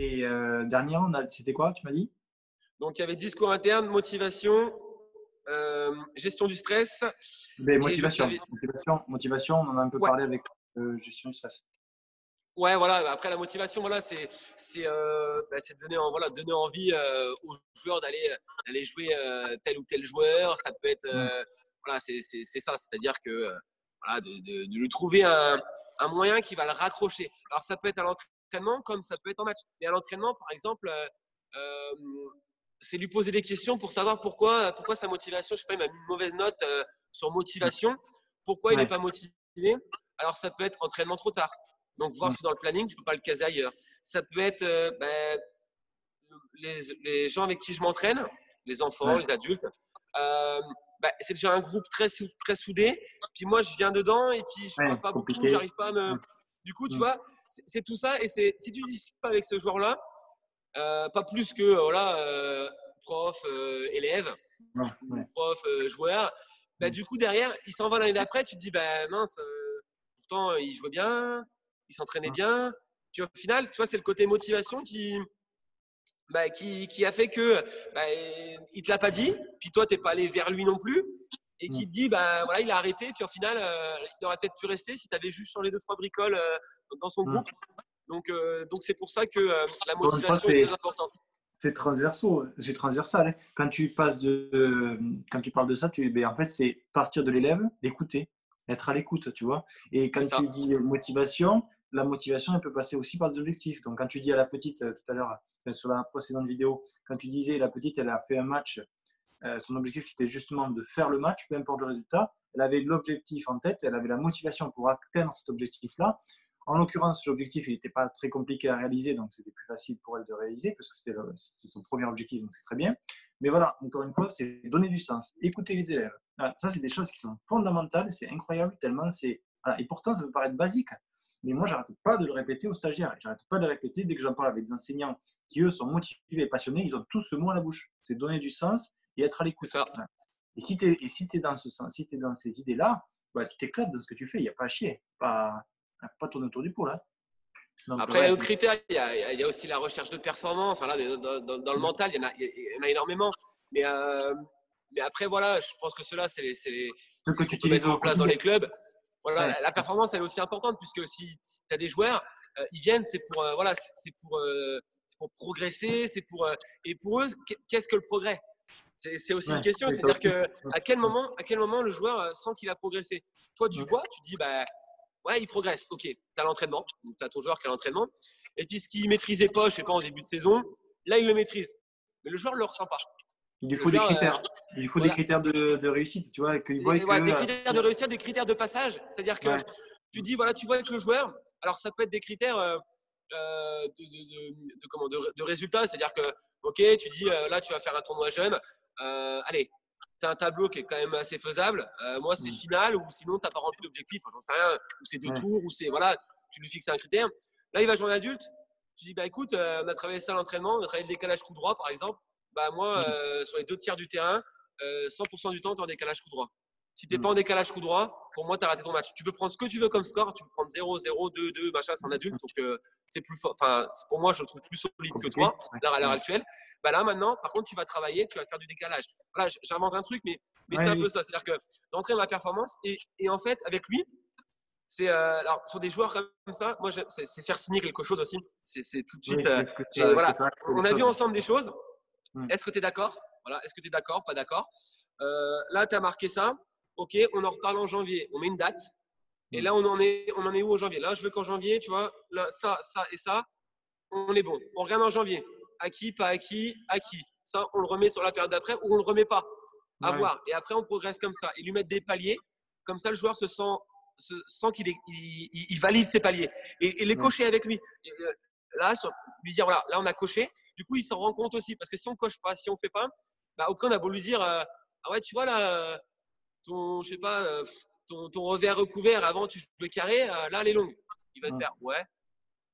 Et dernier, c'était quoi, tu m'as dit? Donc, il y avait discours interne, motivation, gestion du stress. Ben, Et motivation. Motivation, on en a un peu ouais, parlé avec gestion du stress. ouais, voilà. Après, la motivation, voilà, c'est donner envie aux joueurs d'aller jouer tel ou tel joueur. Ça peut être, Mm. voilà, c'est ça. C'est-à-dire que voilà, de lui trouver un moyen qui va le raccrocher. Alors, ça peut être à l'entraînement comme ça peut être en match. Mais à l'entraînement, par exemple, euh, c'est lui poser des questions pour savoir pourquoi sa motivation, je sais pas, il m'a mis une mauvaise note sur motivation. Pourquoi il n'est Ouais. pas motivé? Alors, ça peut être entraînement trop tard. Donc, voir Mm. si dans le planning, tu ne peux pas le caser ailleurs. Ça peut être les gens avec qui je m'entraîne, les enfants, Ouais. les adultes. Euh, c'est déjà un groupe très soudé. Puis moi, je viens dedans et puis je parle Ouais, pas beaucoup, compliqué. j'arrive pas à me. Mm. Du coup, tu Mm. vois, c'est tout ça. Et si tu discutes pas avec ce joueur-là, pas plus que voilà, prof, élève Ouais, ou ouais. prof, joueur, Mm. du coup, derrière, il s'en va l'année d'après, tu te dis, mince, pourtant, il jouait bien, il s'entraînait Mm. bien. Puis au final, tu vois, c'est le côté motivation qui a fait que il te l'a pas dit, puis toi, t'es pas allé vers lui non plus, et Mm. qui te dit, voilà, il a arrêté, puis au final, il aurait peut-être pu rester si tu avais juste changé deux, trois bricoles dans son Mm. groupe. Donc c'est pour ça que la Encore une fois, motivation est très importante. c'est transversal. C'est transversal, hein. Quand tu parles de ça, ben, en fait, c'est partir de l'élève, l'écouter, être à l'écoute, tu vois. Et C'est quand ça. tu dis motivation, la motivation, elle peut passer aussi par des objectifs. Donc, quand tu dis à la petite, tout à l'heure, enfin, sur la précédente vidéo, quand tu disais la petite, elle a fait un match, son objectif, c'était justement de faire le match, peu importe le résultat. Elle avait l'objectif en tête, elle avait la motivation pour atteindre cet objectif-là. En l'occurrence, l'objectif, il n'était pas très compliqué à réaliser, donc c'était plus facile pour elle de réaliser, parce que c'est son premier objectif, donc c'est très bien. Mais voilà, encore une fois, c'est donner du sens, écouter les élèves. Voilà, ça, c'est des choses qui sont fondamentales, c'est incroyable, tellement c'est. Voilà. Et pourtant, ça peut paraître basique, mais moi, j'arrête pas de le répéter aux stagiaires, j'arrête pas de le répéter dès que j'en parle avec des enseignants qui, eux, sont motivés et passionnés, ils ont tous ce mot à la bouche. C'est donner du sens et être à C'est l'écoute. ça. Voilà. Et si tu es dans ce sens, si tu es dans ces idées-là, bah, tu t'éclates dans ce que tu fais, il n'y a pas à chier. Il ne faut pas tourner autour du pot, là. Donc, Après, il y ouais, a d'autres critères. Il y a aussi la recherche de performance. Enfin, là, dans le mental, il y en a énormément. Mais, euh, mais après, voilà, je pense que cela, ce c'est que ce tu qu'on peut utilises mettre au en place dans quotidien. les clubs. Voilà, Ouais, la performance, elle est aussi importante puisque si tu as des joueurs, ils viennent, voilà, c'est pour progresser, et pour eux, qu'est-ce que le progrès? C'est aussi une ouais, question. c'est ça C'est-à-dire aussi. que à quel moment le joueur sent qu'il a progressé? Toi, tu vois, tu dis, ouais, il progresse. Ok, tu as l'entraînement, tu as ton joueur qui a l'entraînement. Et puis, ce qu'il ne maîtrisait pas, je sais pas, en début de saison, là, il le maîtrise. Mais le joueur ne le ressent pas. Il lui Le faut des joueur, critères. Il lui faut des voilà, critères de réussite, tu vois, qu'il voit que. des critères de réussite, des critères de passage. C'est-à-dire que Ouais, tu dis, voilà, tu vois avec le joueur, alors ça peut être des critères de résultats. C'est-à-dire que, ok, tu dis, là, tu vas faire un tournoi jeune. Allez, tu as un tableau qui est quand même assez faisable. Moi, c'est mm, final, ou sinon, tu n'as pas rempli l'objectif. Enfin, j'en sais rien, ou c'est deux ouais, tours, ou c'est, voilà, tu lui fixes un critère. Là, il va jouer en adulte. Tu dis, écoute, on a travaillé ça à l'entraînement, on a travaillé le décalage coup droit, par exemple. Moi, mm, sur les deux tiers du terrain, 100% du temps, tu es en décalage coup droit. Si tu n'es pas mm, en décalage coup droit, pour moi, tu as raté ton match. Tu peux prendre ce que tu veux comme score. Tu peux prendre 0, 0, 2, 2, machin, c'est un adulte. Donc, c'est plus fort. Enfin, pour moi, je le trouve plus solide que compliqué. toi, Ouais, là, à l'heure ouais. actuelle. Là, maintenant, par contre, tu vas travailler, tu vas faire du décalage. Voilà, j'invente un truc, mais c'est Ouais, un peu oui. ça. C'est-à-dire que d'entrer dans la performance, et en fait, avec lui, alors, sur des joueurs comme ça, moi, c'est faire signer quelque chose aussi. C'est tout de suite. Oui, Et que voilà, ça acte les on a vu choses. ensemble des choses. Mm, Est-ce que tu es d'accord? Voilà, est-ce que tu es d'accord? Pas d'accord? Là, tu as marqué ça. Ok, on en reparle en janvier. On met une date. Et mm, là, on en est où en janvier? Là, je veux qu'en janvier, tu vois, là, ça et ça, on est bon. On regarde en janvier. Acquis, pas acquis, acquis. Ça, on le remet sur la période d'après, ou on le remet pas. À ouais, voir. Et après, on progresse comme ça. Et lui mettre des paliers. Comme ça, le joueur se sent qu'il valide ses paliers. Et les ouais, cocher avec lui. Et, là, lui dire, voilà, là, on a coché. Du coup, il s'en rend compte aussi. Parce que si on coche pas, si on fait pas, aucun a beau lui dire, ah ouais, tu vois, là, je sais pas, ton revers recouvert, avant, tu jouais carré, là, elle est longue. Il va te mm, faire, ouais,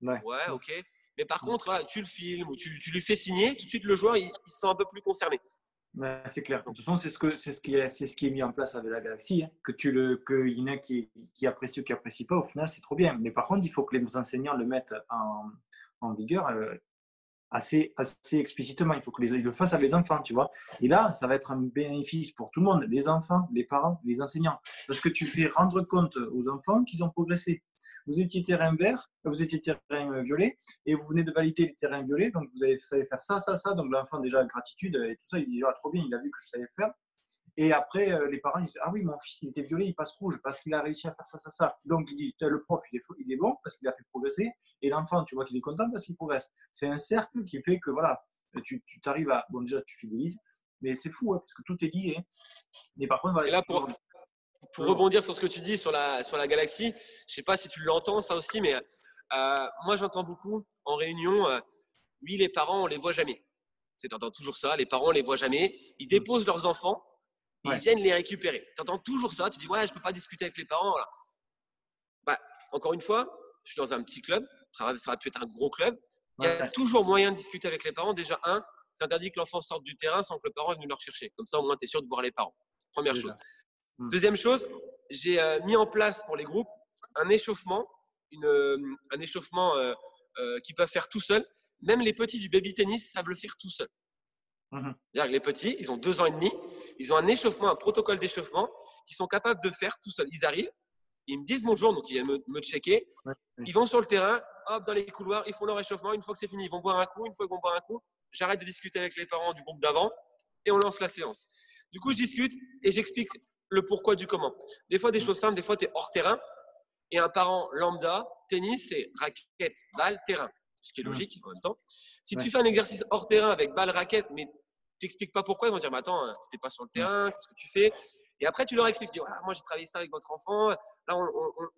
ouais, ouais, ok. Mais par mm. contre, voilà, tu le filmes ou tu lui fais signer, tout de suite, le joueur, il se sent un peu plus concerné. Ouais, c'est clair. De Donc, toute façon, c'est ce qui est mis en place avec la galaxie, hein. Qu'il y en a qui apprécient ou qui apprécient pas, au final, c'est trop bien. Mais par contre, il faut que les enseignants le mettent en vigueur. assez explicitement. Il faut qu'ils le fassent avec les enfants, tu vois. Et là, ça va être un bénéfice pour tout le monde, les enfants, les parents, les enseignants. Parce que tu fais rendre compte aux enfants qu'ils ont progressé. Vous étiez terrain vert, vous étiez terrain violet, et vous venez de valider le terrain violet, donc vous savez faire ça, ça, ça. Donc l'enfant, déjà, gratitude et tout ça, il dit, ah, trop bien, il a vu que je savais faire. Et après, les parents ils disent, ah oui, mon fils, il était violet, il passe rouge parce qu'il a réussi à faire ça, ça, ça. Donc, il dit, le prof, il est bon parce qu'il a fait progresser. Et l'enfant, tu vois qu'il est content parce qu'il progresse. C'est un cercle qui fait que, voilà, tu t'arrives à. Bon, déjà, tu fidélises, mais c'est fou, hein, parce que tout est lié. Mais par contre, Et là, pour rebondir sur ce que tu dis sur la galaxie, je ne sais pas si tu l'entends, ça aussi, mais moi, j'entends beaucoup en réunion, oui, les parents, on ne les voit jamais. Tu entends toujours ça, les parents, on ne les voit jamais. Ils déposent leurs enfants et ils viennent les récupérer. Tu entends toujours ça, tu dis, ouais, je ne peux pas discuter avec les parents. Voilà. Bah, encore une fois, je suis dans un petit club, ça aurait pu être un gros club. Il y a toujours moyen de discuter avec les parents. Déjà, tu interdis que l'enfant sorte du terrain sans que le parent vienne le rechercher. Comme ça, au moins, tu es sûr de voir les parents. Première chose. Deuxième chose, j'ai mis en place pour les groupes un échauffement, un échauffement qu'ils peuvent faire tout seuls. Même les petits du baby tennis savent le faire tout seuls. C'est-à-dire que les petits, ils ont 2 ans et demi, ils ont un échauffement, un protocole d'échauffement qu'ils sont capables de faire tout seuls. Ils arrivent, ils me disent bonjour, donc ils viennent me checker. Ils vont sur le terrain, hop, dans les couloirs, ils font leur échauffement. Une fois que c'est fini, ils vont boire un coup. Une fois qu'ils vont boire un coup, j'arrête de discuter avec les parents du groupe d'avant et on lance la séance. Du coup, je discute et j'explique le pourquoi du comment. Des fois, des choses simples, des fois, tu es hors terrain. Et un parent lambda, tennis, c'est raquette, balle, terrain. Ce qui est logique en même temps. Si tu fais un exercice hors terrain avec balle, raquette, mais tu n'expliques pas pourquoi, ils vont dire, mais attends, tu n'étais pas sur le terrain, qu'est-ce que tu fais? Et après, tu leur expliques, tu dis, voilà, moi, j'ai travaillé ça avec votre enfant, là,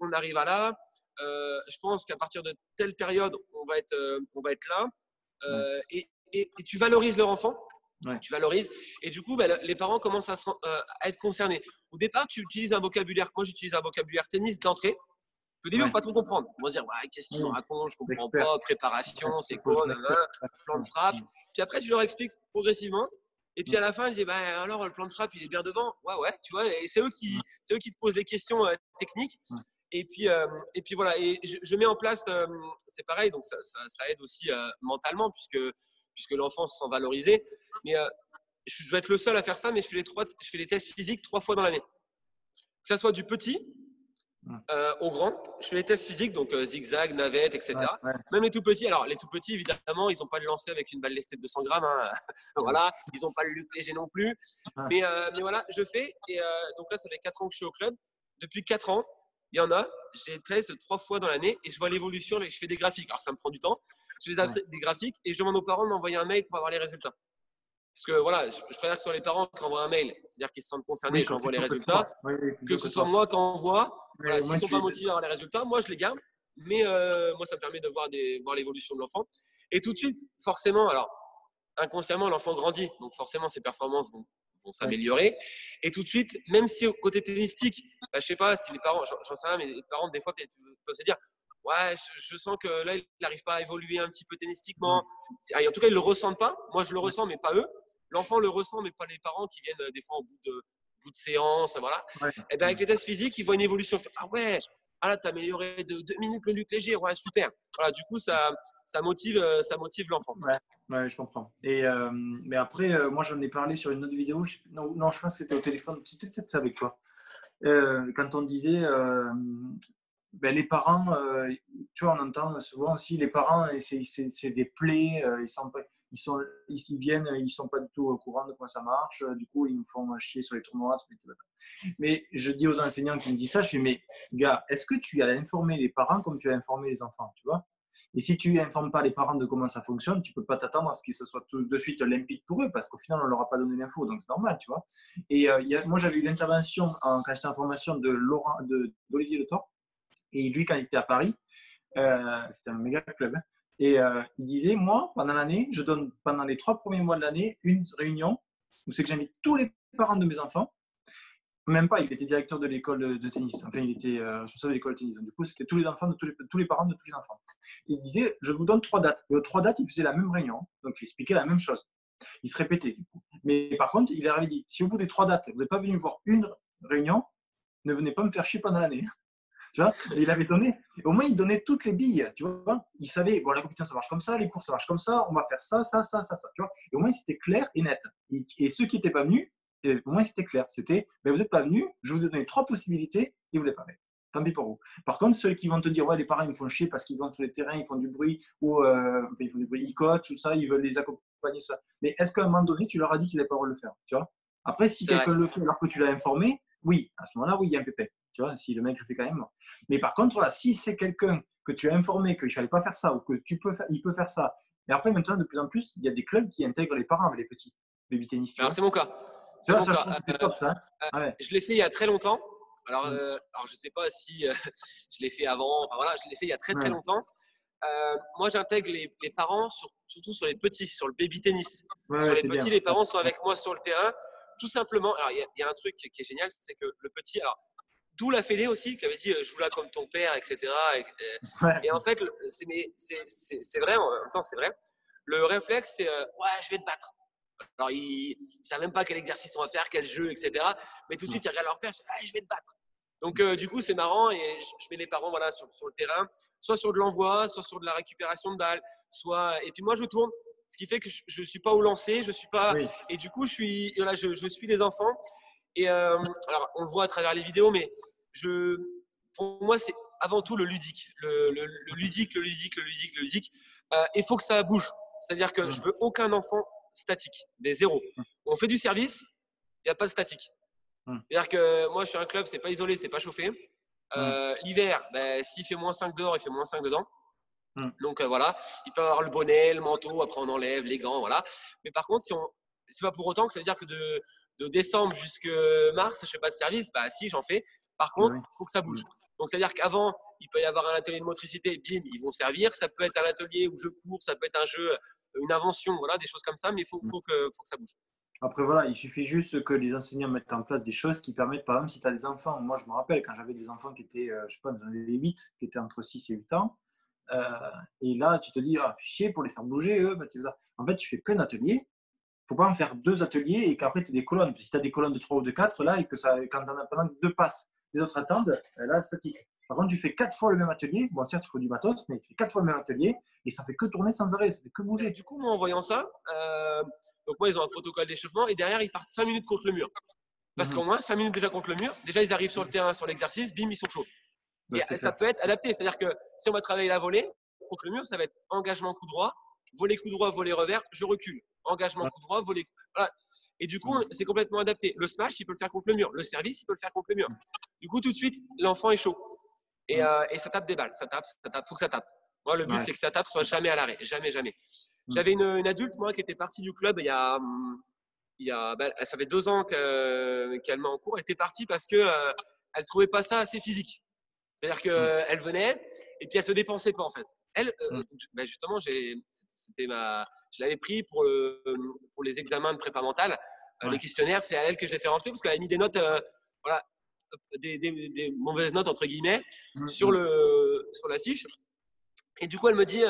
on arrive à là. Je pense qu'à partir de telle période, on va être là. Et tu valorises leur enfant. Tu valorises. Et du coup, les parents commencent à être concernés. Au départ, tu utilises un vocabulaire. Moi, j'utilise un vocabulaire tennis d'entrée. Au début, on ne va pas trop comprendre. On va se dire, ouais, qu'est-ce qu'il me raconte? Je ne comprends pas. Préparation, c'est quoi? Plan de frappe. Puis après, tu leur expliques progressivement. Et puis à la fin, je dis, alors, le plan de frappe, il est bien devant. Ouais, tu vois. Et c'est eux qui te posent les questions techniques. Et puis voilà. Et je mets en place, c'est pareil, donc ça aide aussi mentalement, puisque l'enfant se sent valorisé. Mais je vais être le seul à faire ça, mais je fais les tests physiques 3 fois dans l'année. Que ça soit du petit au grand, je fais les tests physiques, donc zigzag, navette, etc. Même les tout petits. Alors, les tout petits, évidemment, ils n'ont pas le lancer avec une balle lestée de 200 grammes. Hein. Voilà, ils n'ont pas le luc léger non plus. Mais voilà, je fais. Et donc là, ça fait 4 ans que je suis au club. Depuis 4 ans, il y en a, j'ai test 3 fois dans l'année et je vois l'évolution et je fais des graphiques. Alors, ça me prend du temps. Je fais des graphiques et je demande aux parents de m'envoyer un mail pour avoir les résultats. Parce que voilà, je préfère que ce soit les parents qui envoient un mail, c'est-dire qu'ils se sentent concernés, j'envoie les résultats, que ce soit moi qui envoie. Voilà, s'ils ne sont pas motivés à avoir les résultats, moi je les garde, mais moi ça me permet de voir l'évolution de l'enfant. Et tout de suite, forcément, alors inconsciemment, l'enfant grandit, donc forcément ses performances vont s'améliorer. Et tout de suite, même si au côté tennistique, je ne sais pas si les parents, j'en sais rien, mais les parents, des fois, peuvent se dire, ouais, je sens que là, il n'arrive pas à évoluer un petit peu tennistiquement. En tout cas, ils ne le ressentent pas. Moi, je le ressens, mais pas eux. L'enfant le ressent, mais pas les parents qui viennent des fois au bout de séance. Voilà. Et bien, avec les tests physiques, ils voient une évolution. Ah ouais, là, tu as amélioré de 2 minutes le luc léger. Ouais, super. Voilà, du coup, ça motive l'enfant. Ouais, je comprends. Et, mais après, moi, j'en ai parlé sur une autre vidéo. Non, je pense que c'était au téléphone. C'était peut-être avec toi. Quand on disait les parents, tu vois, on entend souvent aussi les parents, c'est des plaies, ils viennent, ils sont pas du tout au courant de comment ça marche, du coup ils nous font chier sur les tournois. Mais je dis aux enseignants qui me disent ça, je fais, mais gars, est-ce que tu as informé les parents comme tu as informé les enfants, tu vois? Et si tu n'informes pas les parents de comment ça fonctionne, tu ne peux pas t'attendre à ce que ce soit tout de suite limpide pour eux, parce qu'au final, on ne leur a pas donné l'info, donc c'est normal, tu vois. Et moi, j'avais eu l'intervention, quand j'étais en formation, d'Olivier Le Thor. Et lui, quand il était à Paris, c'était un méga club, hein, et il disait, moi, pendant l'année, je donne pendant les 3 premiers mois de l'année une réunion où c'est que j'invite tous les parents de mes enfants. Même pas, il était directeur de l'école de tennis. Enfin, il était responsable de l'école de tennis. Donc, du coup, c'était tous les enfants, tous les parents de tous les enfants. Il disait, je vous donne 3 dates. Et aux 3 dates, il faisait la même réunion. Donc, il expliquait la même chose. Il se répétait, du coup. Mais par contre, il leur avait dit, si au bout des 3 dates, vous n'êtes pas venu voir une réunion, ne venez pas me faire chier pendant l'année. Tu vois, et il avait donné, au moins, il donnait toutes les billes, tu vois. Il savait, bon, la compétition, ça marche comme ça, les cours, ça marche comme ça, on va faire ça, ça, ça, ça, ça, tu vois. Et au moins, c'était clair et net. Et ceux qui n'étaient pas venus, au moins, c'était clair. C'était, mais vous n'êtes pas venus, je vous ai donné 3 possibilités et vous ne l'avez pas fait. Tant pis pour vous. Par contre, ceux qui vont te dire, ouais, les parents, ils me font chier parce qu'ils vont sur les terrains, ils font du bruit, ou enfin, ils font du bruit, ils coachent, tout ça, ils veulent les accompagner, ça. Mais est-ce qu'à un moment donné, tu leur as dit qu'ils n'avaient pas le droit de le faire, tu vois? Après, si C'est vrai. quelqu'un le fait alors que tu l'as informé, oui, à ce moment-là, oui, il y a un pépin. Tu vois, si le mec le fait quand même. Mais par contre, voilà, si c'est quelqu'un que tu as informé qu'il ne fallait pas faire ça ou que il peut faire ça. Et après, maintenant, de plus en plus, il y a des clubs qui intègrent les parents avec les petits baby tennis, tu Alors, vois. c'est mon cas. Tu C'est vois, mon ça, je cas. trouve que c'est top, ça. Ouais. Je l'ai fait il y a très longtemps. Mm. Alors je ne sais pas si je l'ai fait avant. Enfin, voilà, je l'ai fait il y a très très Ouais. longtemps. Moi, j'intègre les parents, surtout sur les petits, sur le baby tennis. Ouais, Sur ouais, les c'est petits, bien. les parents sont avec moi sur le terrain. Tout simplement. Alors, il y a un truc qui est génial, c'est que le petit. Alors, d'où la fédé aussi, qui avait dit joue là comme ton père, etc. Ouais. Et en fait, c'est vrai, en même temps, c'est vrai. Le réflexe, c'est ouais, je vais te battre. Alors, ils ne savent même pas quel exercice on va faire, quel jeu, etc. Mais tout de suite, ils regardent leur père, je vais te battre. Donc, du coup, c'est marrant et je mets les parents voilà, sur le terrain, soit sur de l'envoi, soit sur de la récupération de balles, soit. Et puis moi, je tourne, ce qui fait que je ne suis pas au lancer, je suis pas. Oui. Et du coup, je suis les enfants. Et alors, on le voit à travers les vidéos, mais pour moi, c'est avant tout le ludique. Le ludique, le ludique, le ludique, le ludique. Il faut que ça bouge. C'est-à-dire que je Mm. veux aucun enfant statique, des zéros. On fait du service, il n'y a pas de statique. Mm. C'est-à-dire que moi, je suis un club, c'est pas isolé, c'est pas chauffé. Mm. L'hiver, ben, s'il fait -5 dehors, il fait -5 dedans. Mm. Donc voilà, il peut avoir le bonnet, le manteau, après on enlève les gants, voilà. Mais par contre, c'est pas pour autant que ça veut dire que de décembre jusqu'à mars, je fais pas de service. Bah si, j'en fais. Par Oui. contre, il faut que ça bouge. Mm. Donc c'est-à dire qu'avant, il peut y avoir un atelier de motricité, bim, ils vont servir. Ça peut être un atelier où je cours, ça peut être un jeu, une invention, voilà, des choses comme ça. Mais il faut que ça bouge. Après, voilà, il suffit juste que les enseignants mettent en place des choses qui permettent, par exemple, si tu as des enfants, moi je me rappelle quand j'avais des enfants qui étaient, je sais pas, dans les 8, qui étaient entre 6 et 8 ans, euh, et là tu te dis, ah, fichier pour les faire bouger, eux, bah, en fait, tu fais qu'un atelier, faut pas en faire 2 ateliers et qu'après tu aies des colonnes. Si tu as des colonnes de 3 ou de 4, là, et que ça, quand tu en as pendant que 2 passes, les autres attendent, là, statique. Par contre, tu fais 4 fois le même atelier, bon, certes, il faut du matos, mais tu fais 4 fois le même atelier et ça fait que tourner sans arrêt, ça fait que bouger. Du coup, moi, en voyant ça, donc moi, ils ont un protocole d'échauffement et derrière, ils partent 5 minutes contre le mur. Parce qu'au Mhm. moins, 5 minutes déjà contre le mur, déjà, ils arrivent sur le terrain, sur l'exercice, bim, ils sont chauds. Ben, Et c'est ça clair. peut être adapté. C'est-à-dire que si on va travailler la volée, contre le mur, ça va être engagement coup droit, volet coup droit, volet revers, je recule. Engagement Ouais. coup droit, volet. Voilà. Et du coup, Mhm. c'est complètement adapté. Le smash, il peut le faire contre le mur. Le service, il peut le faire contre le mur. Du coup, tout de suite, l'enfant est chaud. Mhm. Et ça tape des balles. Ça tape, faut que ça tape. Moi, le but, Ouais. c'est que ça tape soit jamais à l'arrêt. Jamais, jamais. Mhm. J'avais une adulte, moi, qui était partie du club ça fait 2 ans qu'elle m'a en cours. Elle était partie parce que elle trouvait pas ça assez physique. C'est-à-dire Mhm. qu'elle venait et puis elle se dépensait pas en fait. Elle, Mhm. justement, je l'avais pris pour les examens de prépa mentale. Les Ouais. questionnaires, c'est à elle que je l'ai fait rentrer parce qu'elle avait mis des notes, voilà, des mauvaises notes entre guillemets sur Mhm. sur la fiche. Et du coup, elle me dit,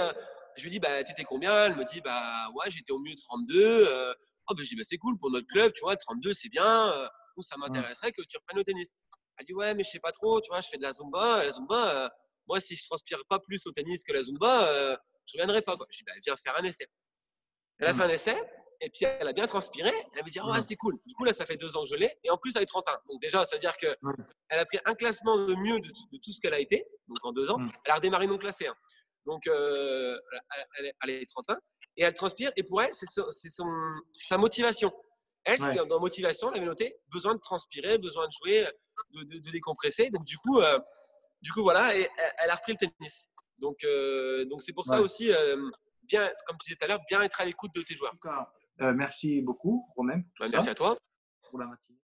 je lui dis, bah, t'étais combien? Elle me dit, bah, ouais, j'étais au mieux 32. Oh, bah, je dis, bah, c'est cool pour notre club, tu vois, 32, c'est bien. Ou ça Mhm. m'intéresserait que tu reprennes au tennis. Elle dit, ouais, mais je sais pas trop, tu vois, je fais de la Zumba. La Zumba, moi, si je transpire pas plus au tennis que la Zumba, je reviendrai pas, quoi. Je dis, bah, viens faire un essai. Elle a fait Mhm. un essai, et puis elle a bien transpiré. Elle me dit, oh, ouais, Mhm. c'est cool. Du coup, là, ça fait 2 ans que je l'ai, et en plus, elle est 31. Donc, déjà, ça veut dire qu'elle Mhm. a pris un classement de mieux de tout ce qu'elle a été, donc en 2 ans. Mhm. Elle a redémarré non classé, hein. Donc, elle est 31 et elle transpire. Et pour elle, c'est sa motivation. Elle, c'était Ouais. dans motivation, elle avait noté besoin de transpirer, besoin de jouer, de décompresser. Donc, du coup voilà, et elle a repris le tennis. Donc c'est pour ça Ouais. aussi, bien, comme tu disais tout à l'heure, bien être à l'écoute de tes En joueurs. tout cas, merci beaucoup, Romain, pour tout Bah, merci ça, à toi. pour la matinée.